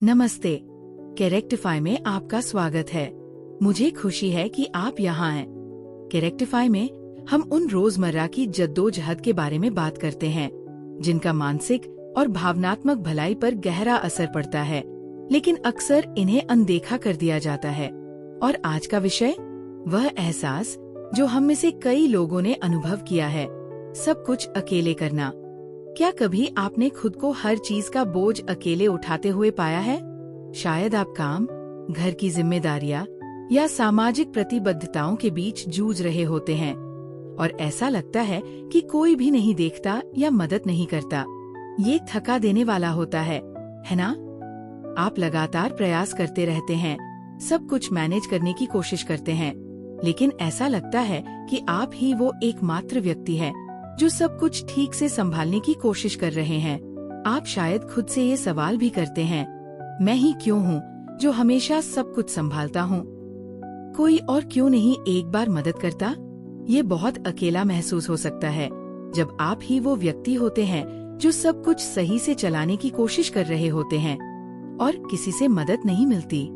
नमस्ते। कैरेक्टिफाई में आपका स्वागत है। मुझे खुशी है कि आप यहाँ हैं। कैरेक्टिफाई में हम उन रोजमर्रा की जद्दोजहद के बारे में बात करते हैं जिनका मानसिक और भावनात्मक भलाई पर गहरा असर पड़ता है, लेकिन अक्सर इन्हें अनदेखा कर दिया जाता है। और आज का विषय वह एहसास जो हम में से कई लोगों ने अनुभव किया है, सब कुछ अकेले करना। क्या कभी आपने खुद को हर चीज का बोझ अकेले उठाते हुए पाया है? शायद आप काम, घर की जिम्मेदारियां या सामाजिक प्रतिबद्धताओं के बीच जूझ रहे होते हैं और ऐसा लगता है कि कोई भी नहीं देखता या मदद नहीं करता। ये थका देने वाला होता है ना? आप लगातार प्रयास करते रहते हैं, सब कुछ मैनेज करने की कोशिश करते हैं, लेकिन ऐसा लगता है कि आप ही वो एकमात्र व्यक्ति है जो सब कुछ ठीक से संभालने की कोशिश कर रहे हैं। आप शायद खुद से ये सवाल भी करते हैं, मैं ही क्यों हूँ जो हमेशा सब कुछ संभालता हूँ? कोई और क्यों नहीं एक बार मदद करता? ये बहुत अकेला महसूस हो सकता है जब आप ही वो व्यक्ति होते हैं जो सब कुछ सही से चलाने की कोशिश कर रहे होते हैं और किसी से मदद नहीं मिलती।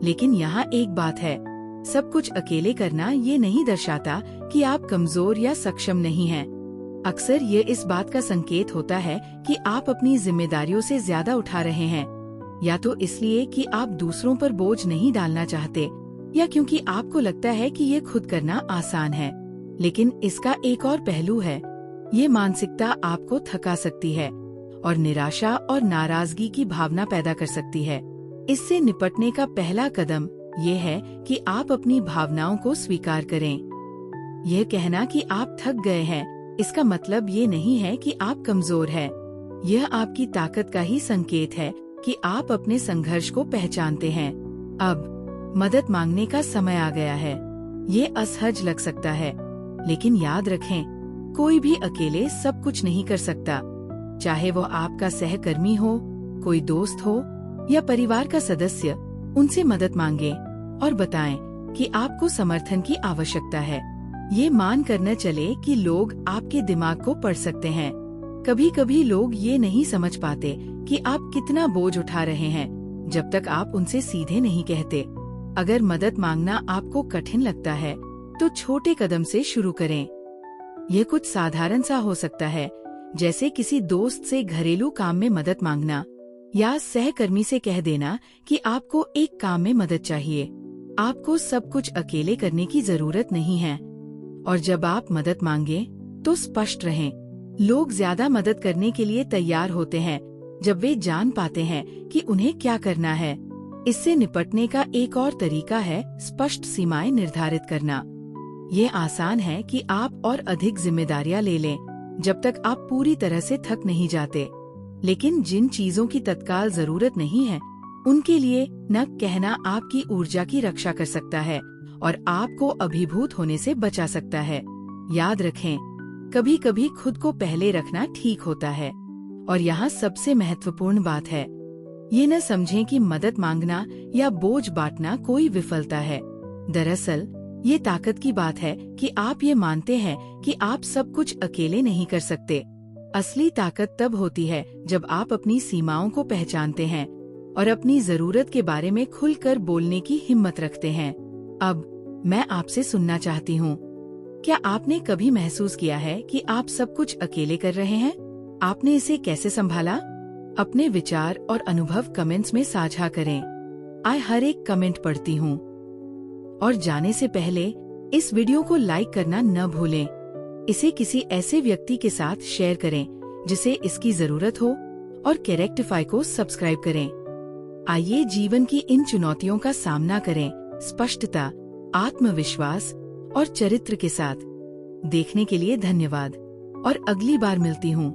लेकिन यहाँ एक बात है, सब कुछ अकेले करना ये नहीं दर्शाता कि आप कमजोर या सक्षम नहीं हैं। अक्सर ये इस बात का संकेत होता है कि आप अपनी जिम्मेदारियों से ज्यादा उठा रहे हैं, या तो इसलिए कि आप दूसरों पर बोझ नहीं डालना चाहते, या क्योंकि आपको लगता है कि ये खुद करना आसान है। लेकिन इसका एक और पहलू है, ये मानसिकता आपको थका सकती है और निराशा और नाराजगी की भावना पैदा कर सकती है। इससे निपटने का पहला कदम ये है कि आप अपनी भावनाओं को स्वीकार करें। यह कहना कि आप थक गए हैं, इसका मतलब ये नहीं है कि आप कमजोर हैं। यह आपकी ताकत का ही संकेत है कि आप अपने संघर्ष को पहचानते हैं। अब मदद मांगने का समय आ गया है। ये असहज लग सकता है, लेकिन याद रखें, कोई भी अकेले सब कुछ नहीं कर सकता। चाहे वो आपका सहकर्मी हो, कोई दोस्त हो या परिवार का सदस्य, उनसे मदद मांगे और बताएं कि आपको समर्थन की आवश्यकता है। ये मान कर न चले कि लोग आपके दिमाग को पढ़ सकते हैं। कभी कभी लोग ये नहीं समझ पाते कि आप कितना बोझ उठा रहे हैं जब तक आप उनसे सीधे नहीं कहते। अगर मदद मांगना आपको कठिन लगता है तो छोटे कदम से शुरू करें। यह कुछ साधारण सा हो सकता है, जैसे किसी दोस्त से घरेलू काम में मदद मांगना या सहकर्मी से कह देना कि आपको एक काम में मदद चाहिए। आपको सब कुछ अकेले करने की जरूरत नहीं है। और जब आप मदद मांगे तो स्पष्ट रहें। लोग ज्यादा मदद करने के लिए तैयार होते हैं जब वे जान पाते हैं कि उन्हें क्या करना है। इससे निपटने का एक और तरीका है स्पष्ट सीमाएं निर्धारित करना। ये आसान है कि आप और अधिक जिम्मेदारियां ले लें जब तक आप पूरी तरह से थक नहीं जाते। लेकिन जिन चीजों की तत्काल जरूरत नहीं है, उनके लिए न कहना आपकी ऊर्जा की रक्षा कर सकता है और आपको अभिभूत होने से बचा सकता है। याद रखें, कभी कभी खुद को पहले रखना ठीक होता है। और यहाँ सबसे महत्वपूर्ण बात है, ये न समझें कि मदद मांगना या बोझ बांटना कोई विफलता है। दरअसल ये ताकत की बात है कि आप ये मानते हैं कि आप सब कुछ अकेले नहीं कर सकते। असली ताकत तब होती है जब आप अपनी सीमाओं को पहचानते हैं और अपनी जरूरत के बारे में खुलकर बोलने की हिम्मत रखते हैं। अब मैं आपसे सुनना चाहती हूँ, क्या आपने कभी महसूस किया है कि आप सब कुछ अकेले कर रहे हैं? आपने इसे कैसे संभाला? अपने विचार और अनुभव कमेंट्स में साझा करें। मैं हर एक कमेंट पढ़ती हूँ। और जाने से पहले इस वीडियो को लाइक करना न भूलें। इसे किसी ऐसे व्यक्ति के साथ शेयर करें जिसे इसकी जरूरत हो और कैरेक्टिफाई को सब्सक्राइब करें। आइए जीवन की इन चुनौतियों का सामना करें स्पष्टता, आत्मविश्वास और चरित्र के साथ। देखने के लिए धन्यवाद और अगली बार मिलती हूँ।